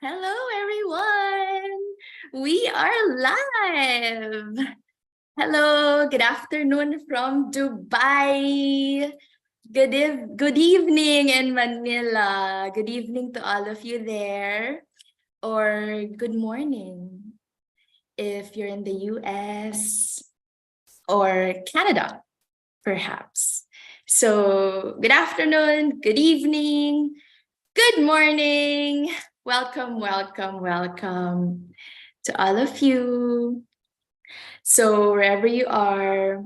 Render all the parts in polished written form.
Hello, everyone. We are live. Hello, good afternoon from Dubai. Good evening in Manila. Good evening to all of you there. Or good morning if you're in the US or Canada, perhaps. So good afternoon, good evening, good morning. Welcome, welcome, welcome to all of you. So wherever you are,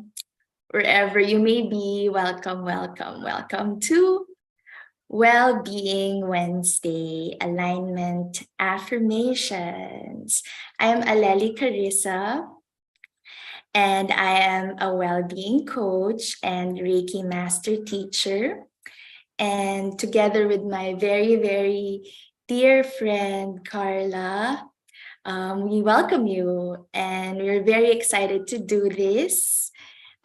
wherever you may be, welcome, welcome, welcome to Wellbeing Wednesday Alignment Affirmations. I am Aleli Carissa, and I am a well-being coach and Reiki master teacher. And together with my very, very dear friend, Carla, we welcome you, and we're very excited to do this.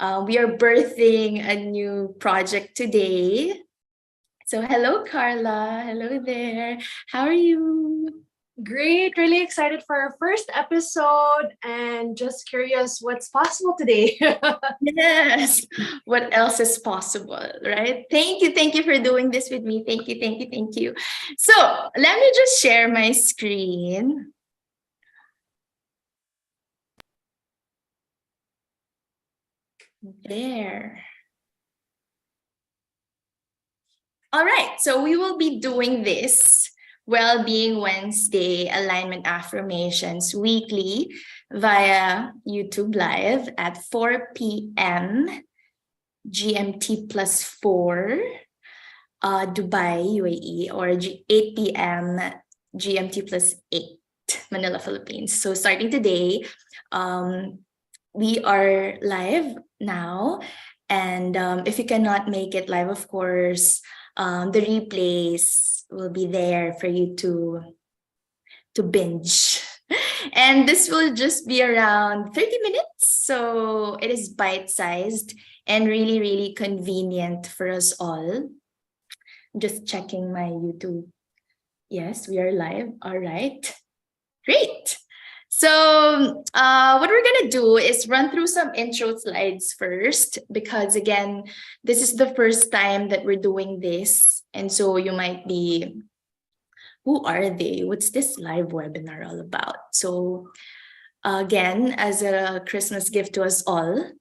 We are birthing a new project today. So hello, Carla. Hello there. How are you? Great, really excited for our first episode and just curious what's possible today. Yes. What else is possible, right? Thank you for doing this with me. Thank you. So let me just share my screen. There. All right, so we will be doing this Wellbeing Wednesday alignment affirmations weekly via YouTube Live at 4 p.m. GMT+4 Dubai UAE, or 8 p.m. GMT+8 Manila Philippines. So starting today, we are live now, and if you cannot make it live, of course, the replays will be there for you to binge. And this will just be around 30 minutes. So it is bite-sized and really, really convenient for us all. Just checking my YouTube. Yes, we are live. All right. Great. So what we're going to do is run through some intro slides first, because again, this is the first time that we're doing this. And so you might be, who are they? What's this live webinar all about? So again, as a Christmas gift to us all,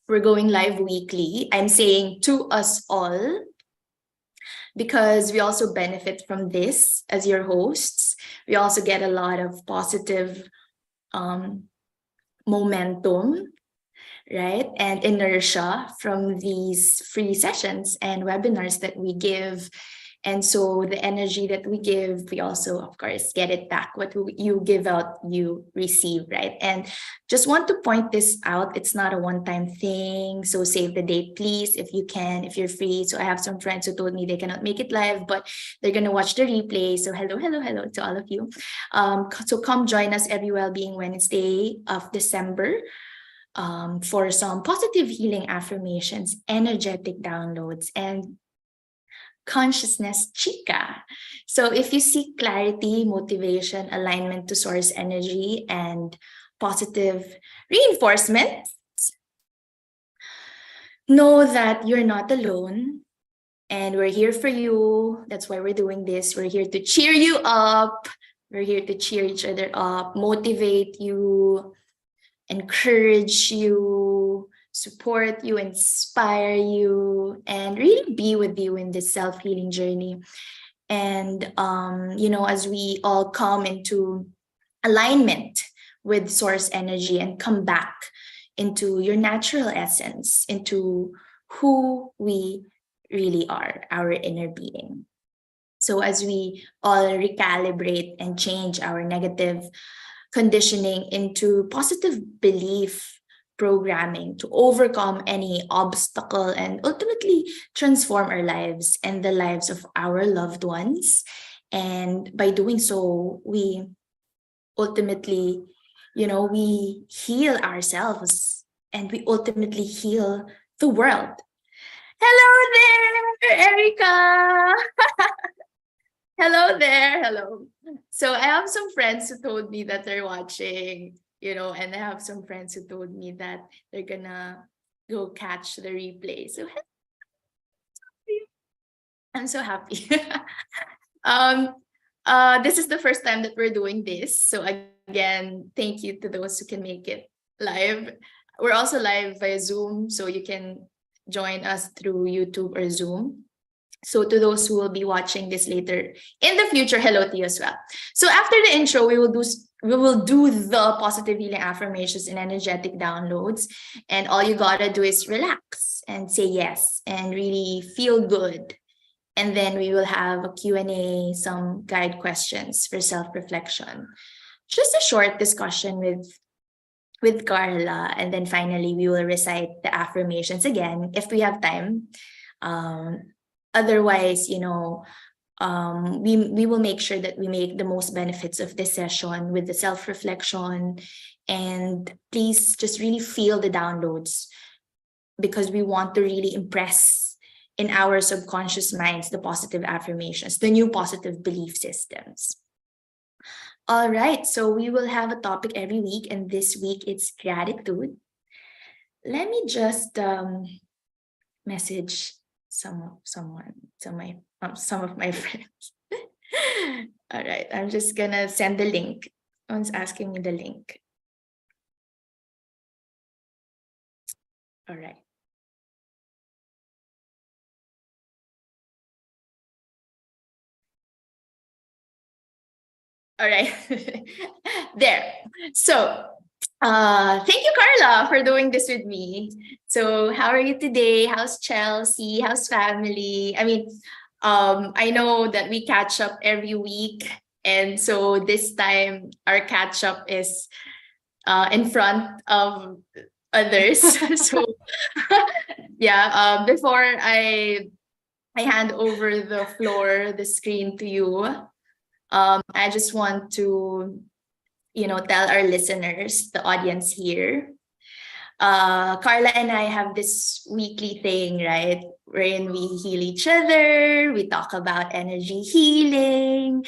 we're going live weekly. I'm saying to us all, because we also benefit from this as your hosts. We also get a lot of positive momentum, right, and inertia from these free sessions and webinars that we give. And so the energy that we give, we also, of course, get it back. What you give out, you receive, right? And just want to point this out. It's not a one-time thing. So save the date, please, if you can, if you're free. So I have some friends who told me they cannot make it live, but they're going to watch the replay. So hello to all of you. So come join us every Wellbeing Wednesday of December for some positive healing affirmations, energetic downloads, and consciousness chica. So if you seek clarity, motivation, alignment to source energy, and positive reinforcement, know that you're not alone, and we're here for you. That's why we're doing this. We're here to cheer you up. We're here to cheer each other up, motivate you, encourage you, support you, inspire you, and really be with you in this self-healing journey. And as we all come into alignment with source energy and come back into your natural essence, into who we really are, our inner being. So as we all recalibrate and change our negative conditioning into positive belief programming to overcome any obstacle and ultimately transform our lives and the lives of our loved ones. And by doing so, we ultimately, we heal ourselves, and we ultimately heal the world. Hello there, Erica. Hello there. Hello. So I have some friends who told me that they're watching, and I have some friends who told me that they're gonna go catch the replay. So I'm so happy. um, this is the first time that we're doing this. So again, thank you to those who can make it live. We're also live via Zoom, so you can join us through YouTube or Zoom. So to those who will be watching this later in the future, hello to you as well. So after the intro, we will do the positive healing affirmations and energetic downloads. And all you gotta do is relax and say yes and really feel good. And then we will have a Q&A, some guide questions for self-reflection. Just a short discussion with Carla. And then finally, we will recite the affirmations again if we have time. Otherwise, we will make sure that we make the most benefits of this session with the self-reflection. And please just really feel the downloads, because we want to really impress in our subconscious minds the positive affirmations, the new positive belief systems. All right, so we will have a topic every week, and this week it's gratitude. Let me just message some of my friends. All right, I'm just gonna send the link. Someone's asking me the link. All right. All right. There. So thank you, Carla, for doing this with me. So how are you today? How's Chelsea? How's family? I mean, I know that we catch up every week. And so this time our catch up is in front of others. So yeah, before I hand over the screen to you, I just want to tell our listeners, the audience here, Carla and I have this weekly thing, right? Wherein we heal each other, we talk about energy healing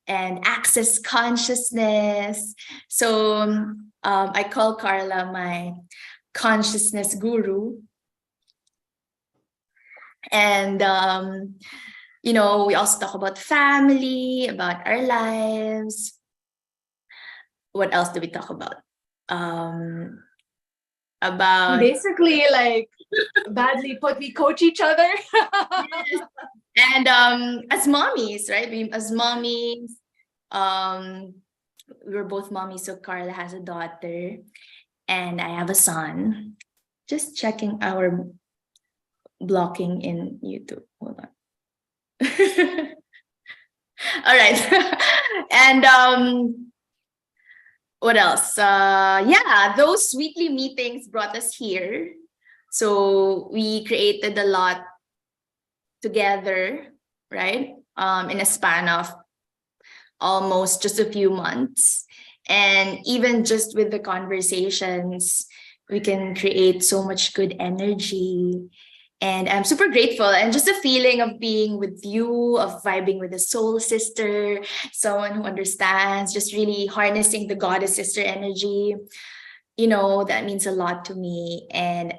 and access consciousness. So I call Carla my consciousness guru. And we also talk about family, about our lives. What else do we talk about? About basically, like, badly put, we coach each other. Yes. And as mommies, right? As mommies, we're both mommies. So Carla has a daughter and I have a son. Just checking our blocking in YouTube. Hold on. All right. And what else? Yeah, those weekly meetings brought us here. So we created a lot together, right? In a span of almost just a few months. And even just with the conversations, we can create so much good energy. And I'm super grateful, and just a feeling of being with you, of vibing with a soul sister, someone who understands, just really harnessing the goddess sister energy. That means a lot to me, and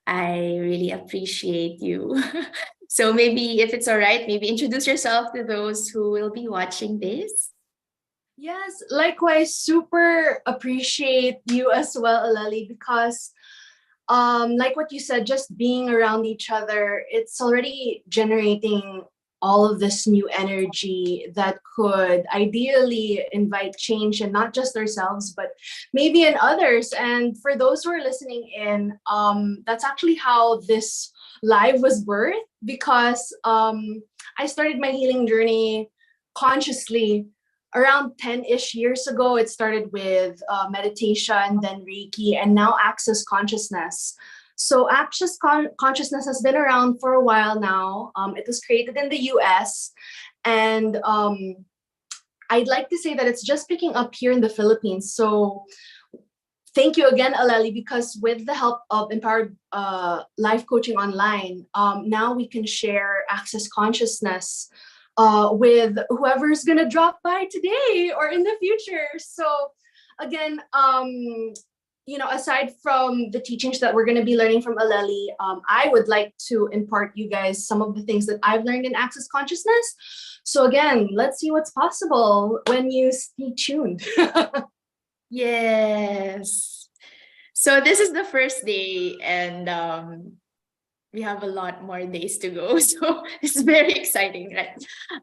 I really appreciate you. So maybe if it's all right, maybe introduce yourself to those who will be watching this. Yes, likewise, super appreciate you as well, Aleli, because like what you said, just being around each other, it's already generating all of this new energy that could ideally invite change, and not just ourselves, but maybe in others. And for those who are listening in, that's actually how this live was birthed, because I started my healing journey consciously around 10-ish years ago. It started with meditation, then Reiki, and now Access Consciousness. So Access Consciousness has been around for a while now. It was created in the US. And I'd like to say that it's just picking up here in the Philippines. So thank you again, Aleli, because with the help of Empowered Life Coaching Online, now we can share Access Consciousness with whoever's gonna drop by today or in the future. So again, aside from the teachings that we're going to be learning from Aleli, I would like to impart you guys some of the things that I've learned in Access Consciousness. So again, let's see what's possible when you stay tuned. Yes. So this is the first day, and we have a lot more days to go. So it's very exciting, right?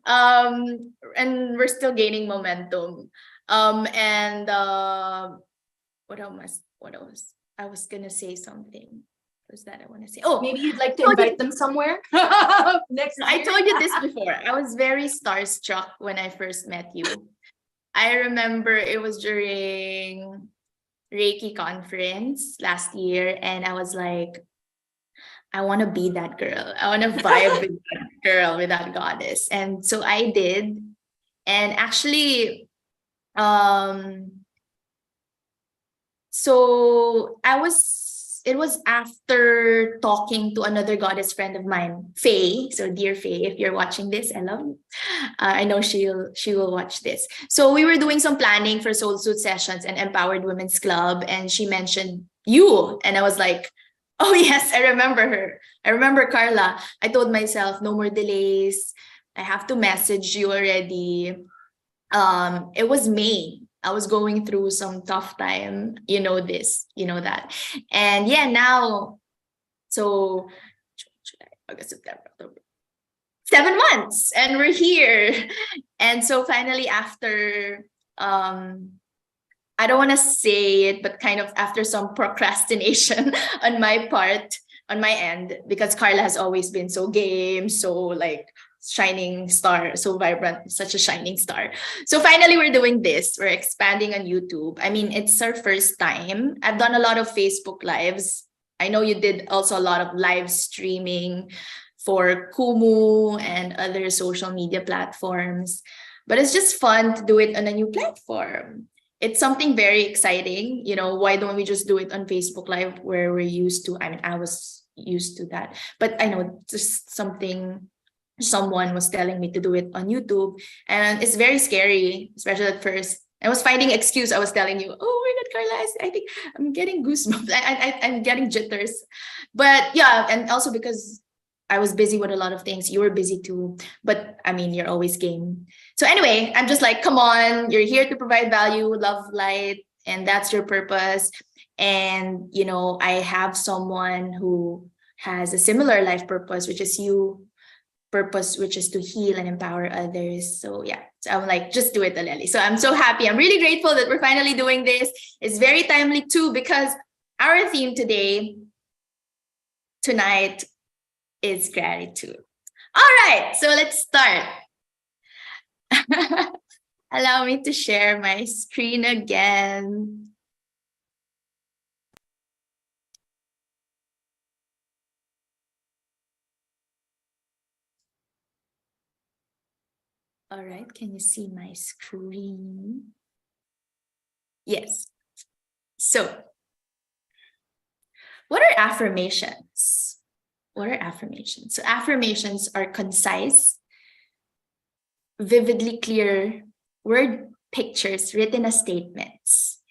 And we're still gaining momentum. What else? I was gonna say something. What was that I want to say? Oh, maybe you'd like to invite them somewhere next year. I told you this before. I was very starstruck when I first met you. I remember it was during Reiki conference last year, and I was like, I want to be that girl. I want to vibe with that girl, with that goddess. And so I did. And actually, so it was after talking to another goddess friend of mine, Faye. So dear Faye, if you're watching this, I love you. I know she will watch this. So we were doing some planning for Soul Suit sessions and Empowered Women's Club, and she mentioned you, and I was like, oh yes, I remember her. I remember Carla. I told myself, no more delays. I have to message you already. It was May. I was going through some tough time, you know this, you know that. And yeah, now, so July, August, September, October, 7 months, and we're here. And so finally, after, I don't want to say it, but kind of after some procrastination on my part, on my end, because Carla has always been so game, so like shining star, so vibrant, such a shining star. So finally, we're doing this. We're expanding on YouTube. I mean, it's our first time. I've done a lot of Facebook lives. I know you did also a lot of live streaming for Kumu and other social media platforms, but it's just fun to do it on a new platform. It's something very exciting. You know, why don't we just do it on Facebook Live where we're used to? I mean, I was used to that, but I know just something, someone was telling me to do it on YouTube, and it's very scary, especially at first. I was finding excuse. I was telling you, oh my God, Carla, I think I'm getting goosebumps. I'm getting jitters. But yeah, and also because I was busy with a lot of things. You were busy too. But I mean, you're always game. So anyway, I'm just like, come on, you're here to provide value, love, light, and that's your purpose. And, you know, I have someone who has a similar life purpose, which is you, purpose, which is to heal and empower others. So yeah, so I'm like, just do it, Aleli. So I'm so happy. I'm really grateful that we're finally doing this. It's very timely too, because our theme tonight is gratitude. All right, so let's start. Allow me to share my screen again. All right, can you see my screen? Yes. So, what are affirmations? What are affirmations? So affirmations are concise, vividly clear word pictures written as statements,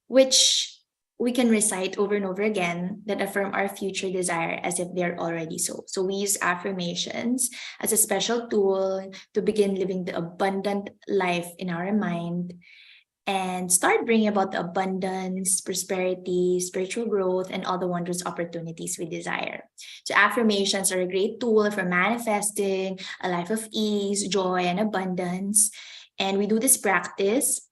which we can recite over and over again that affirm our future desire as if they're already so. So we use affirmations as a special tool to begin living the abundant life in our mind and start bringing about the abundance, prosperity, spiritual growth, and all the wondrous opportunities we desire. So affirmations are a great tool for manifesting a life of ease, joy, and abundance. And we do this practice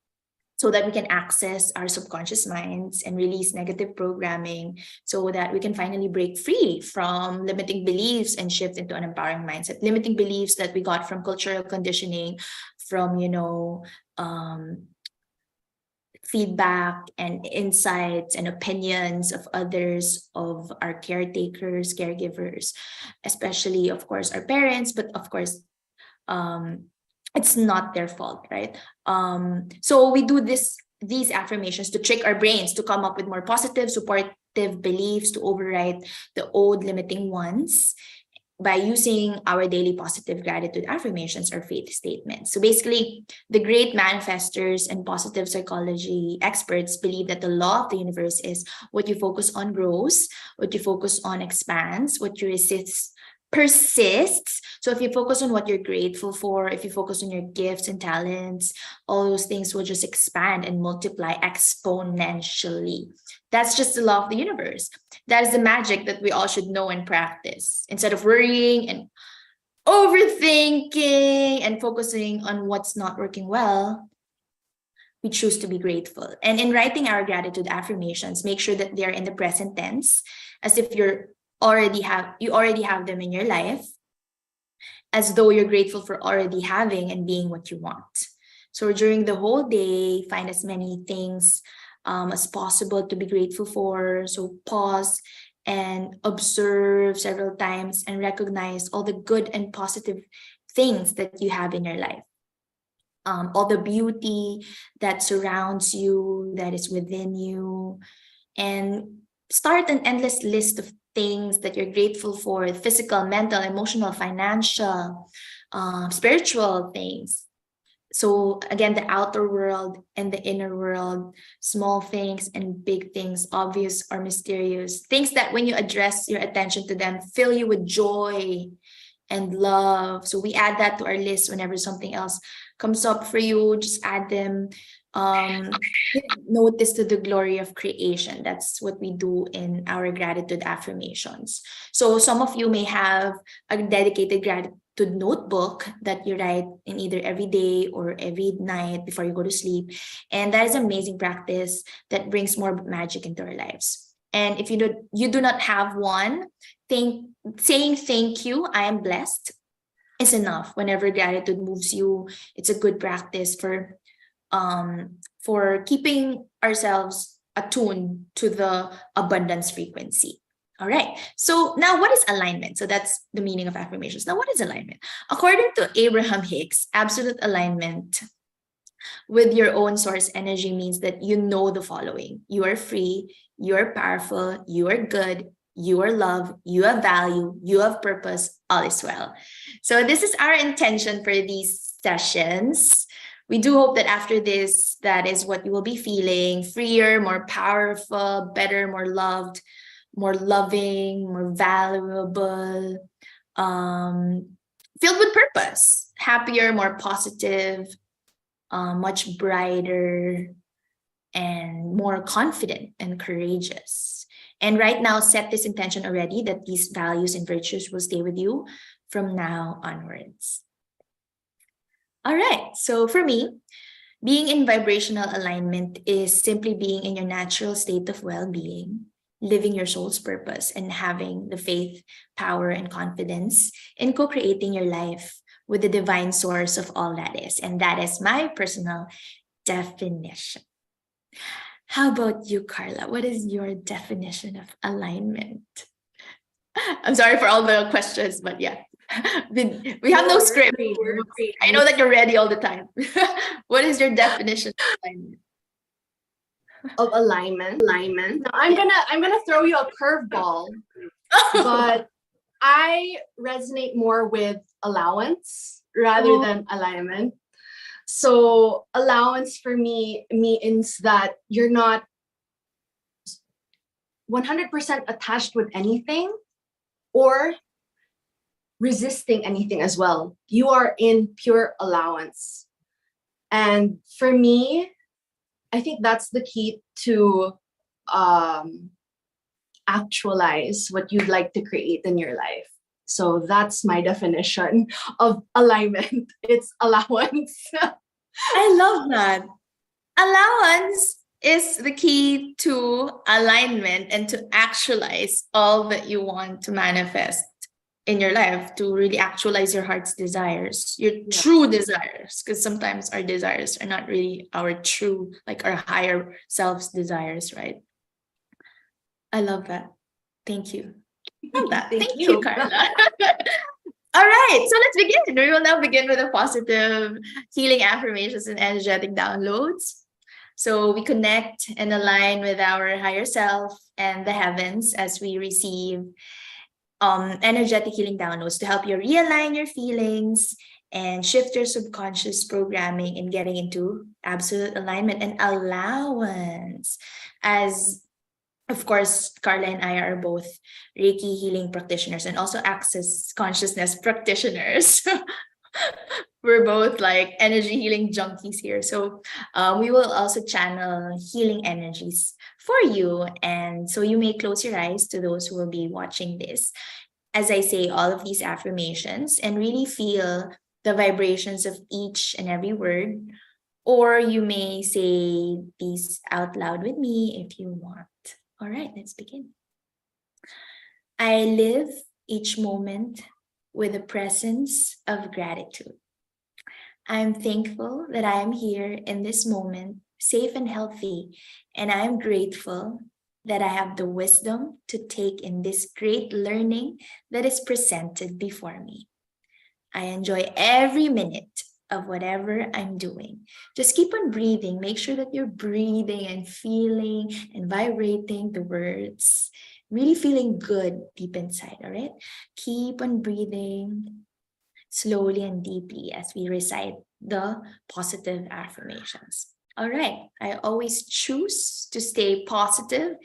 so that we can access our subconscious minds and release negative programming so that we can finally break free from limiting beliefs and shift into an empowering mindset. Limiting beliefs that we got from cultural conditioning, from, feedback and insights and opinions of others, of our caretakers, caregivers, especially, of course, our parents, but of course, it's not their fault, right? So we do these affirmations to trick our brains to come up with more positive, supportive beliefs, to override the old limiting ones. by using our daily positive gratitude affirmations or faith statements. So basically, the great manifestors and positive psychology experts believe that the law of the universe is what you focus on grows, what you focus on expands, what you resist persists. So if you focus on what you're grateful for, if you focus on your gifts and talents, all those things will just expand and multiply exponentially. That's just the law of the universe. That is the magic that we all should know and practice. Instead of worrying and overthinking and focusing on what's not working well, we choose to be grateful. And in writing our gratitude affirmations, make sure that they're in the present tense, as if you already have them in your life, as though you're grateful for already having and being what you want. So during the whole day, find as many things as possible to be grateful for. So pause and observe several times and recognize all the good and positive things that you have in your life. All the beauty that surrounds you, that is within you, and start an endless list of things that you're grateful for: physical, mental, emotional, financial, spiritual things. So again, the outer world and the inner world, small things and big things, obvious or mysterious, things that when you address your attention to them, fill you with joy and love. So we add that to our list whenever something else comes up for you. Just add them. Give notice to the glory of creation. That's what we do in our gratitude affirmations. So some of you may have a dedicated gratitude notebook that you write in either every day or every night before you go to sleep. And that is amazing practice that brings more magic into our lives. And if you do not have one, saying thank you, I am blessed, is enough. Whenever gratitude moves you, it's a good practice for keeping ourselves attuned to the abundance frequency. All right. So now, what is alignment? So that's the meaning of affirmations. Now, what is alignment? According to Abraham Hicks, absolute alignment with your own source energy means that you know the following: you are free, you are powerful, you are good, you are love, you have value, you have purpose, all is well. So this is our intention for these sessions. We do hope that after this, that is what you will be feeling: freer, more powerful, better, more loved, more loving, more valuable, filled with purpose, happier, more positive, much brighter, and more confident and courageous. And right now, set this intention already that these values and virtues will stay with you from now onwards. All right, so for me, being in vibrational alignment is simply being in your natural state of well-being, living your soul's purpose, and having the faith, power, and confidence in co-creating your life with the divine source of all that is. And that is my personal definition. How about you, Carla? What is your definition of alignment? I'm sorry for all the questions, but yeah, we have no script. I know that you're ready all the time. What is your definition of alignment? Now, I'm gonna throw you a curveball, but I resonate more with allowance rather than alignment. So allowance for me means that you're not 100% attached with anything or resisting anything as well. You are in pure allowance. And for me, I think that's the key to actualize what you'd like to create in your life. So that's my definition of alignment. It's allowance. I love that. Allowance is the key to alignment and to actualize all that you want to manifest in your life, to really actualize your heart's desires, your true desires, because sometimes our desires are not really our true, like our higher self's desires, right? I love that. Thank you. Love that. Thank you, Carla. All right, so let's begin. We will now begin with the positive healing affirmations and energetic downloads. So we connect and align with our higher self and the heavens as we receive energetic healing downloads to help you realign your feelings and shift your subconscious programming and getting into absolute alignment and allowance. As of course, Carla and I are both Reiki healing practitioners and also Access Consciousness practitioners. We're both like energy healing junkies here. So we will also channel healing energies for you. And so you may close your eyes to those who will be watching this as I say all of these affirmations and really feel the vibrations of each and every word. Or you may say these out loud with me if you want. All right, let's begin. I live each moment with a presence of gratitude. I'm thankful that I am here in this moment, safe and healthy, and I am grateful that I have the wisdom to take in this great learning that is presented before me. I enjoy every minute of whatever I'm doing. Just keep on breathing. Make sure that you're breathing and feeling and vibrating the words, really feeling good deep inside, all right? Keep on breathing slowly and deeply as we recite the positive affirmations. All right, I always choose to stay positive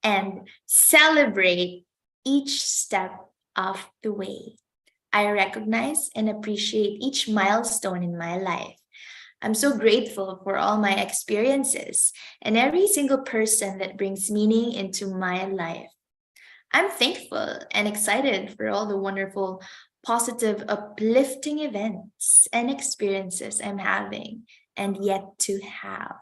and celebrate each step of the way. I recognize and appreciate each milestone in my life. I'm so grateful for all my experiences and every single person that brings meaning into my life. I'm thankful and excited for all the wonderful, positive, uplifting events and experiences I'm having and yet to have.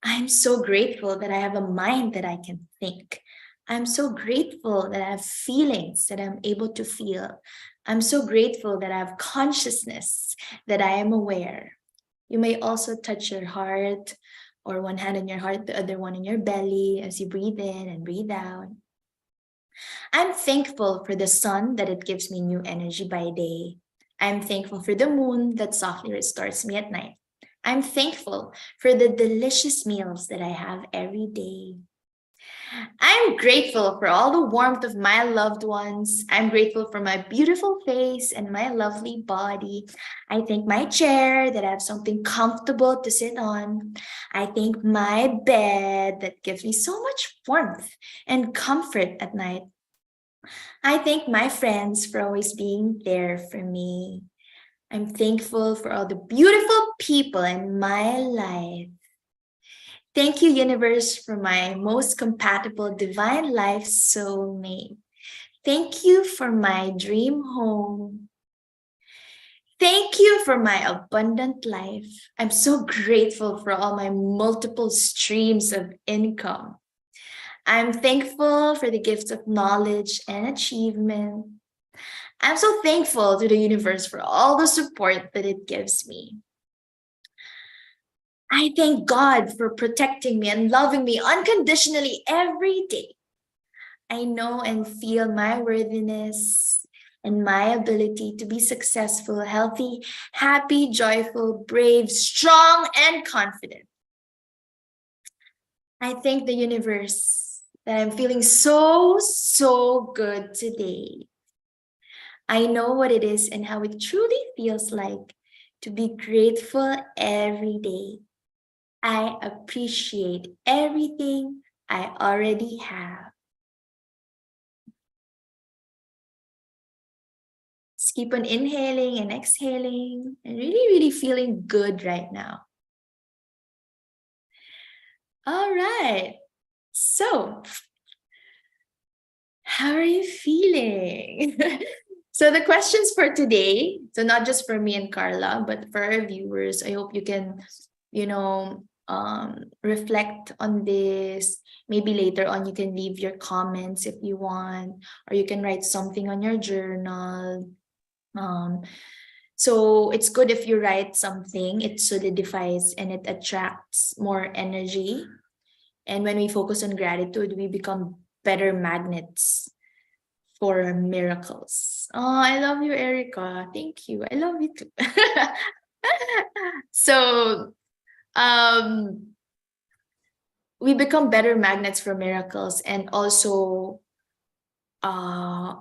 I'm so grateful that I have a mind that I can think. I'm so grateful that I have feelings that I'm able to feel. I'm so grateful that I have consciousness, that I am aware. You may also touch your heart or one hand on your heart, the other one in your belly as you breathe in and breathe out. I'm thankful for the sun that it gives me new energy by day. I'm thankful for the moon that softly restores me at night. I'm thankful for the delicious meals that I have every day. I'm grateful for all the warmth of my loved ones. I'm grateful for my beautiful face and my lovely body. I thank my chair that I have something comfortable to sit on. I thank my bed that gives me so much warmth and comfort at night. I thank my friends for always being there for me. I'm thankful for all the beautiful people in my life. Thank you, universe, for my most compatible divine life soulmate. Thank you for my dream home. Thank you for my abundant life. I'm so grateful for all my multiple streams of income. I'm thankful for the gifts of knowledge and achievement. I'm so thankful to the universe for all the support that it gives me. I thank God for protecting me and loving me unconditionally every day. I know and feel my worthiness and my ability to be successful, healthy, happy, joyful, brave, strong, and confident. I thank the universe that I'm feeling so good today. I know what it is and how it truly feels like to be grateful every day. I appreciate everything I already have. Just keep on inhaling and exhaling and really feeling good right now. All right. So, how are you feeling? So the questions for today, so not just for me and Carla, but for our viewers, I hope you can, reflect on this. Maybe later on you can leave your comments if you want, or you can write something on your journal. So it's good if you write something, it solidifies and it attracts more energy. And when we focus on gratitude, we become better magnets for miracles. Oh, I love you, Erica. Thank you. I love you too. So, we become better magnets for miracles, and also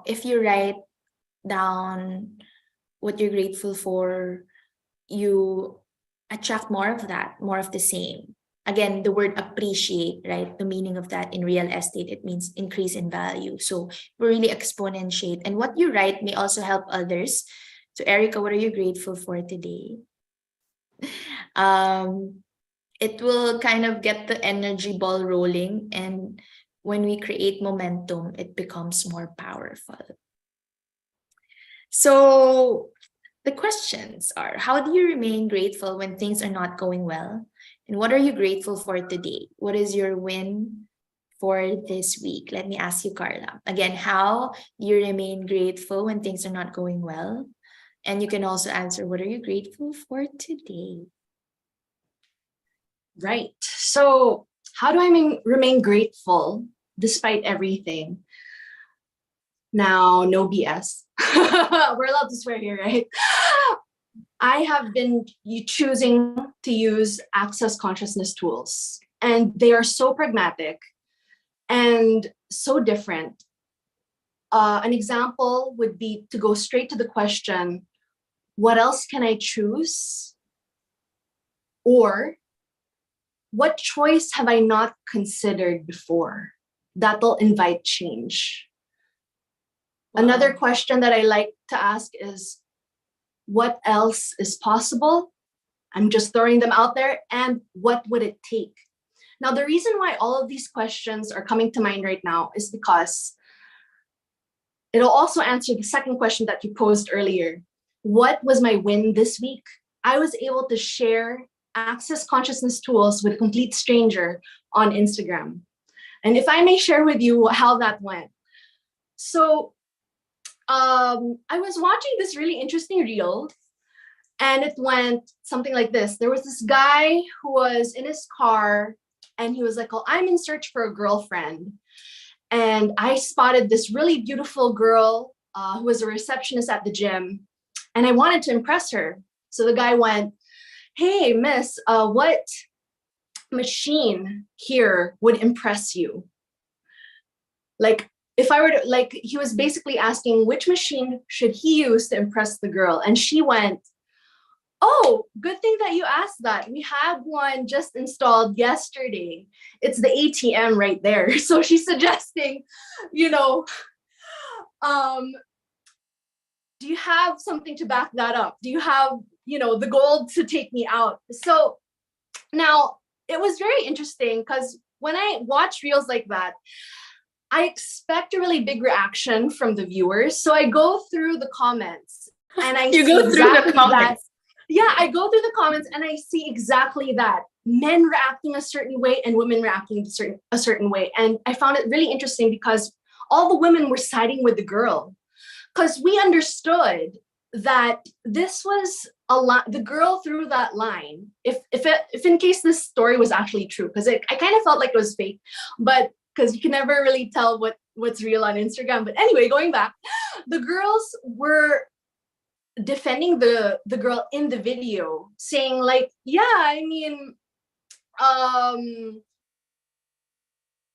if you write down what you're grateful for, you attract more of that, more of the same. Again, the word appreciate, right? The meaning of that in real estate, it means increase in value. So we really exponentiate. And what you write may also help others. So Erica, what are you grateful for today? It will kind of get the energy ball rolling. And when we create momentum, it becomes more powerful. So the questions are, how do you remain grateful when things are not going well? And what are you grateful for today? What is your win for this week? Let me ask you, Carla. Again, how do you remain grateful when things are not going well? And you can also answer, what are you grateful for today? Right. So how do I remain grateful despite everything? Now, no BS. We're allowed to swear here, right? I have been choosing to use access consciousness tools, and they are so pragmatic and so different. An example would be to go straight to the question, what else can I choose? Or what choice have I not considered before? That'll invite change. Wow. Another question that I like to ask is, what else is possible? I'm just throwing them out there. And what would it take? Now, the reason why all of these questions are coming to mind right now is because it'll also answer the second question that you posed earlier. What was my win this week? I was able to share access consciousness tools with a complete stranger on Instagram. And if I may share with you how that went. So I was watching this really interesting reel, and it went something like this. There was this guy who was in his car, and he was like, oh, I'm in search for a girlfriend. And I spotted this really beautiful girl who was a receptionist at the gym, and I wanted to impress her. So the guy went, hey, miss, what machine here would impress you? Like, if I were to, like, he was basically asking which machine should he use to impress the girl. And she went, oh, good thing that you asked that. We have one just installed yesterday. It's the ATM right there. So she's suggesting, you know, do you have something to back that up? Do you have, you know, the gold to take me out? So now it was very interesting because when I watch reels like that, I expect a really big reaction from the viewers. So I go through the comments and I you see go through exactly the comments. Yeah, I go through the comments and I see exactly that. Men reacting a certain way and women reacting a certain way. And I found it really interesting because all the women were siding with the girl, because we understood that this was a lot. The girl threw that line. If in case this story was actually true, because I kind of felt like it was fake, but because you can never really tell what's real on Instagram. But anyway, going back, the girls were defending the girl in the video, saying like, yeah, I mean,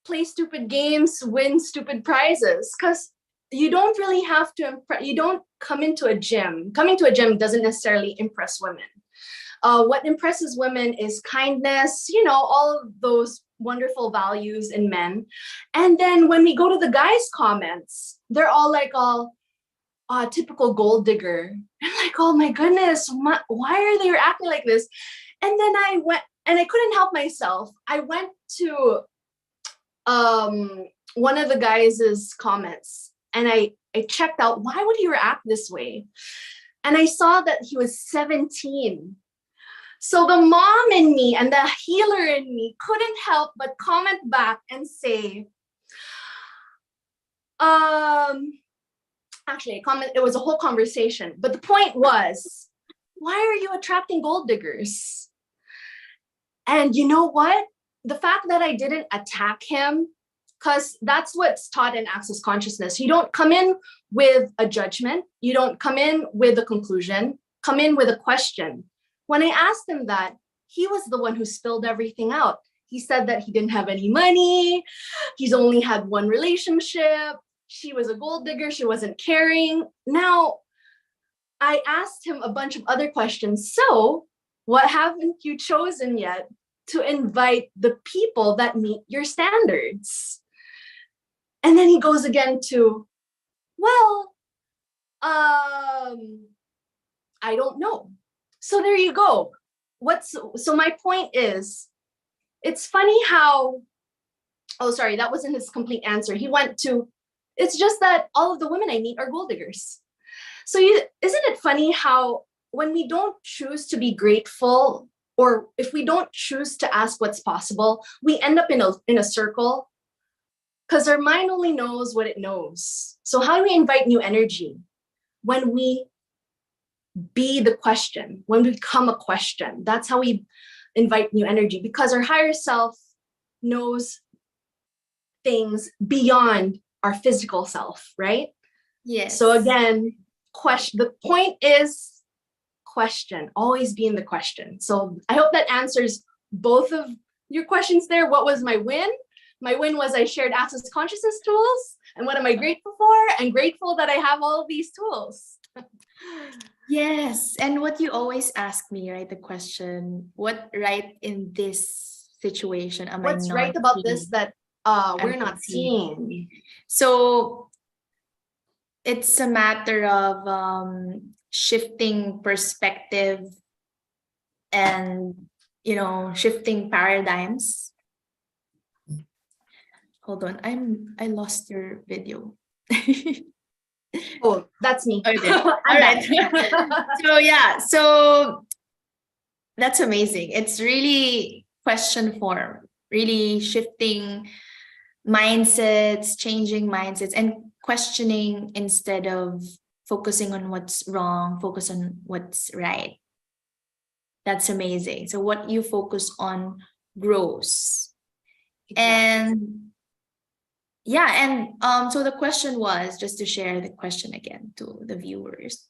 play stupid games, win stupid prizes, because you don't really have to impress. You don't come into a gym. Coming to a gym doesn't necessarily impress women. What impresses women is kindness, you know, all of those wonderful values in men. And then when we go to the guys' comments, they're all like, typical gold digger. I'm like, oh my goodness, why are they acting like this? And then I went, and I couldn't help myself. I went to one of the guys' comments, and I checked out, why would he react this way? And I saw that he was 17. So the mom in me and the healer in me couldn't help but comment back and say, actually, it was a whole conversation. But the point was, why are you attracting gold diggers? And you know what? The fact that I didn't attack him, because that's what's taught in Access Consciousness. You don't come in with a judgment. You don't come in with a conclusion. Come in with a question. When I asked him that, he was the one who spilled everything out. He said that he didn't have any money. He's only had one relationship. she was a gold digger, she wasn't caring. Now, I asked him a bunch of other questions. So, what haven't you chosen yet to invite the people that meet your standards? And then he goes again to, well, I don't know. So there you go. So my point is, it's funny how, oh, sorry, that wasn't his complete answer. He went to, it's just that all of the women I meet are gold diggers. So isn't it funny how when we don't choose to be grateful, or if we don't choose to ask what's possible, we end up in a circle, because our mind only knows what it knows. So how do we invite new energy? When we be the question, when we become a question, that's how we invite new energy, because our higher self knows things beyond our physical self, right? Yes. So again, the point is question, always be in the question. So I hope that answers both of your questions there. What was my win? My win was I shared access consciousness tools. And what am I grateful for? I'm grateful that I have all of these tools. Yes. And what you always ask me, right? The question, what right in this situation am I What's not right about seeing? this that we're not seeing? So it's a matter of shifting perspective and, shifting paradigms. Hold on, I lost your video. Oh, that's me. Okay. All right. So that's amazing. It's really question form, really shifting mindsets, changing mindsets, and questioning instead of focusing on what's wrong, focus on what's right. That's amazing. So what you focus on grows. Exactly. And so the question was, just to share the question again to the viewers.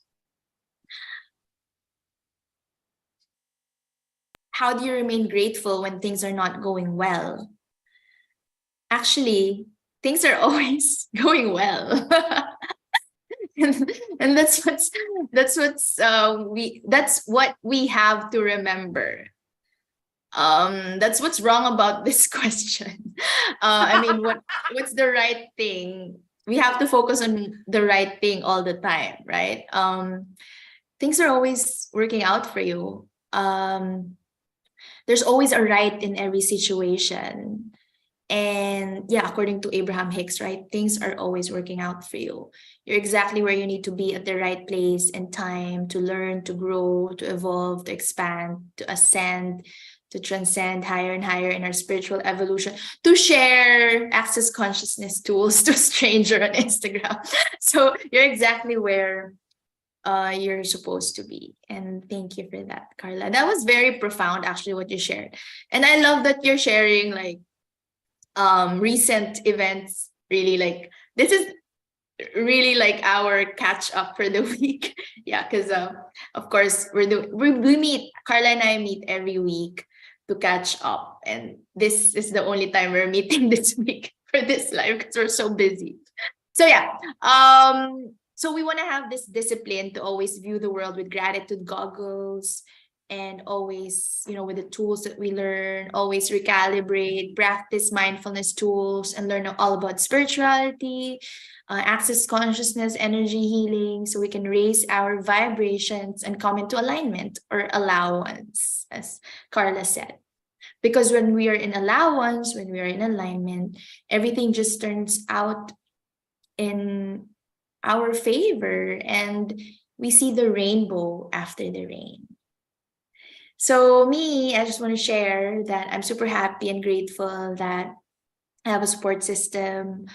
How do you remain grateful when things are not going well? Actually, things are always going well. and that's what we have to remember. That's what's wrong about this question. What's the right thing? We have to focus on the right thing all the time, right? Things are always working out for you. There's always a right in every situation. And yeah, according to Abraham Hicks, right, things are always working out for you. You're exactly where you need to be at the right place and time to learn, to grow, to evolve, to expand, to ascend, to transcend higher and higher in our spiritual evolution, to share access consciousness tools to a stranger on Instagram. So you're exactly where you're supposed to be. And thank you for that, Carla. That was very profound, actually, what you shared. And I love that you're sharing like recent events. Really, like, this is really like our catch up for the week. Yeah, because of course we meet, Carla and I meet every week to catch up, and this is the only time we're meeting this week for this live because we're so busy. So yeah, so we want to have this discipline to always view the world with gratitude goggles, and always, with the tools that we learn, always recalibrate, practice mindfulness tools, and learn all about spirituality, access consciousness, energy healing, so we can raise our vibrations and come into alignment or allowance, as Carla said. Because when we are in allowance, when we are in alignment, everything just turns out in our favor, and we see the rainbow after the rain. So I just want to share that I'm super happy and grateful that I have a support system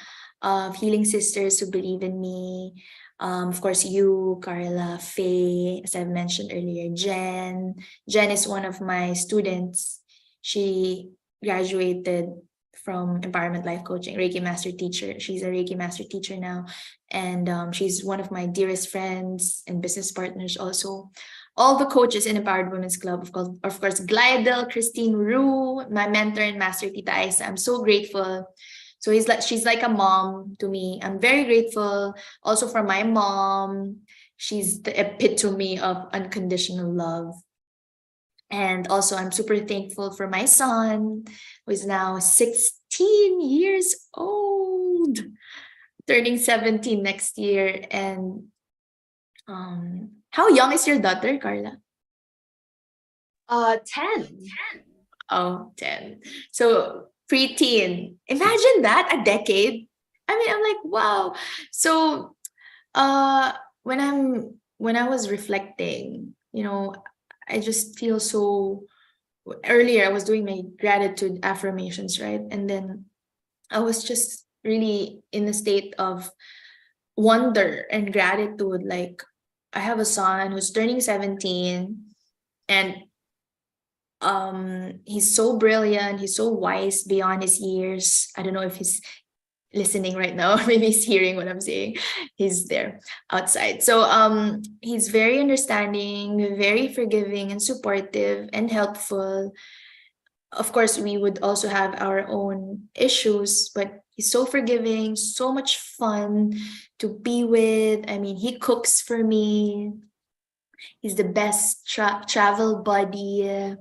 of healing sisters who believe in me. Of course, you, Carla, Faye, as I've mentioned earlier, Jen. Jen is one of my students. She graduated from Empowerment Life Coaching, Reiki Master Teacher. She's a Reiki Master Teacher now. And she's one of my dearest friends and business partners also. All the coaches in Empowered Women's Club, of course, Glidel, Christine Rue, my mentor and master, Tita Isa. I'm so grateful So she's like a mom to me. I'm very grateful also for my mom. She's the epitome of unconditional love. And also, I'm super thankful for my son, who is now 16 years old, turning 17 next year. And how young is your daughter, Carla? 10. Oh, 10. So preteen. Imagine that, a decade. I mean, I'm like, wow. So uh when I was reflecting, I just feel so earlier I was doing my gratitude affirmations, right? And then I was just really in a state of wonder and gratitude. Like, I have a son who's turning 17, and he's so brilliant, he's so wise beyond his years. I don't know if he's listening right now, maybe he's hearing what I'm saying. He's there outside. So he's very understanding, very forgiving and supportive and helpful. Of course, we would also have our own issues, but he's so forgiving, so much fun to be with. I mean, he cooks for me. He's the best travel buddy,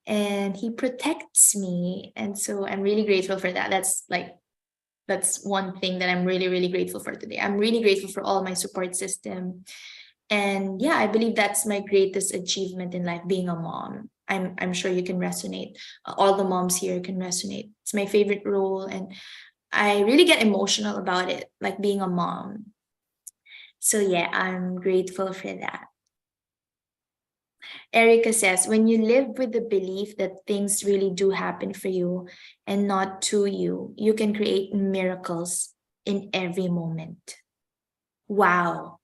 and he protects me. And so I'm really grateful for that. That's one thing that I'm really, really grateful for today. I'm really grateful for all my support system. And yeah, I believe that's my greatest achievement in life, being a mom. I'm sure you can resonate. All the moms here can resonate. It's my favorite role, and I really get emotional about it, like being a mom. So yeah, I'm grateful for that. Erica says, when you live with the belief that things really do happen for you and not to you, you can create miracles in every moment. Wow.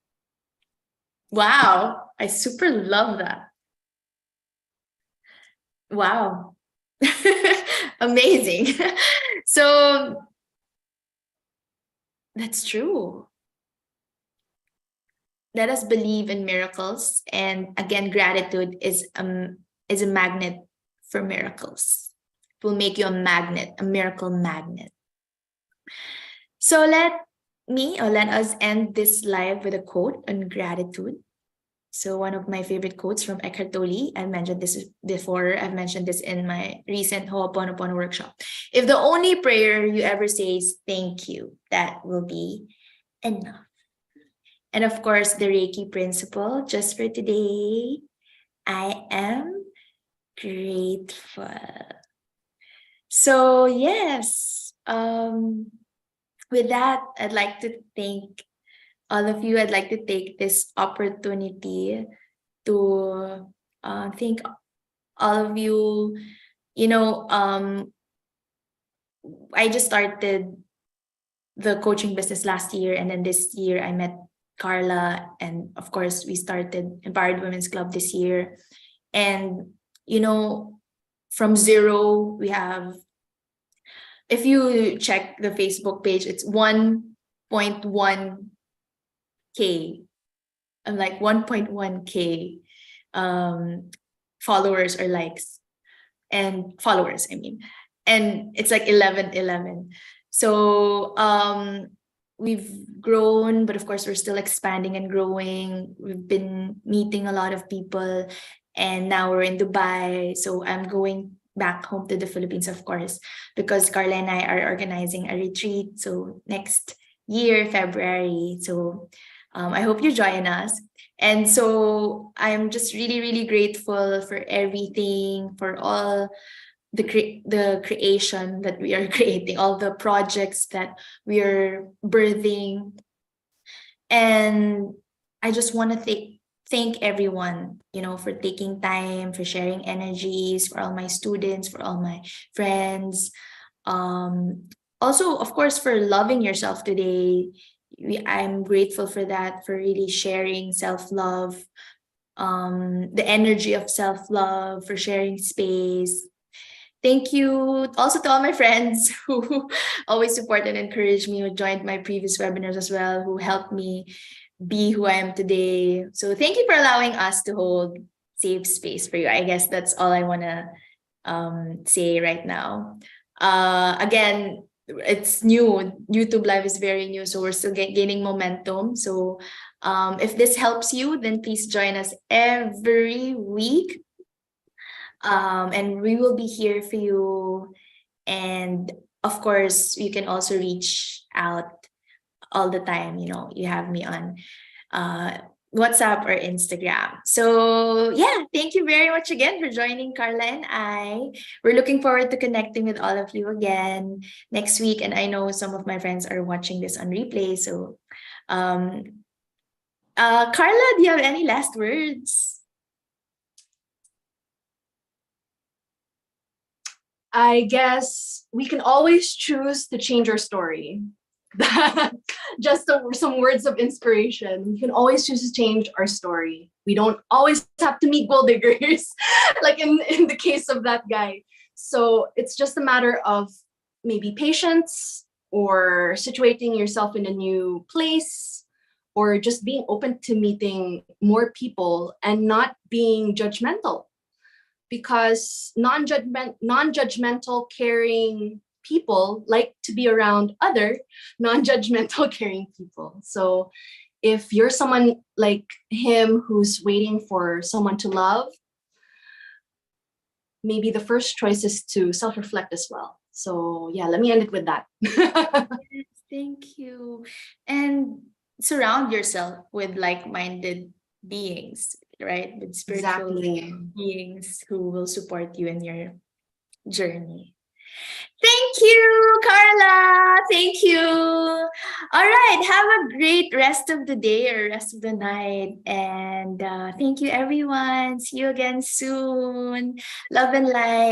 Wow. I super love that. Wow. Amazing. So that's true. Let us believe in miracles. And again, gratitude is a magnet for miracles. It will make you a magnet, a miracle magnet. So let us end this live with a quote on gratitude. So one of my favorite quotes from Eckhart Tolle, I mentioned this before, I've mentioned this in my recent Ho'oponopono workshop. If the only prayer you ever say is thank you, that will be enough. And of course, the Reiki principle, just for today, I am grateful. So yes, with that, I'd like to thank all of you. I'd like to take this opportunity to thank all of you. I just started the coaching business last year, and then this year I met Carla, and of course we started Empowered Women's Club this year. And from zero, we have, if you check the Facebook page, it's 1.1K. I'm like 1.1K followers or likes, and followers, I mean. And it's like 11. So we've grown, but of course we're still expanding and growing. We've been meeting a lot of people, and now we're in Dubai. So I'm going back home to the Philippines, of course, because Carla and I are organizing a retreat. So next year, February. So I hope you join us. And so I'm just really, really grateful for everything, for all the creation that we are creating, all the projects that we are birthing. And I just want to thank everyone, for taking time, for sharing energies, for all my students, for all my friends. Also, of course, for loving yourself today. I'm grateful for that, for really sharing self-love, the energy of self-love, for sharing space. Thank you also to all my friends who always support and encourage me, who joined my previous webinars as well, who helped me be who I am today. So thank you for allowing us to hold safe space for you. I guess that's all I want to say right now. Again, it's new. YouTube Live is very new, so we're still gaining momentum. So if this helps you, then please join us every week. And we will be here for you. And of course, you can also reach out all the time. You have me on WhatsApp or Instagram. So yeah, thank you very much again for joining Carla and I. We're looking forward to connecting with all of you again next week. And I know some of my friends are watching this on replay. So Carla, do you have any last words? I guess we can always choose to change our story. Just some words of inspiration. We can always choose to change our story. We don't always have to meet gold diggers, like in the case of that guy. So it's just a matter of maybe patience, or situating yourself in a new place, or just being open to meeting more people and not being judgmental. Because non-judgmental, caring people like to be around other non-judgmental, caring people. So if you're someone like him who's waiting for someone to love, maybe the first choice is to self-reflect as well. So yeah, let me end it with that. Yes, thank you. And surround yourself with like-minded beings, right? With spiritual Exactly. beings who will support you in your journey. Thank you, Carla. Thank you. All right. Have a great rest of the day or rest of the night. And thank you, everyone. See you again soon. Love and light.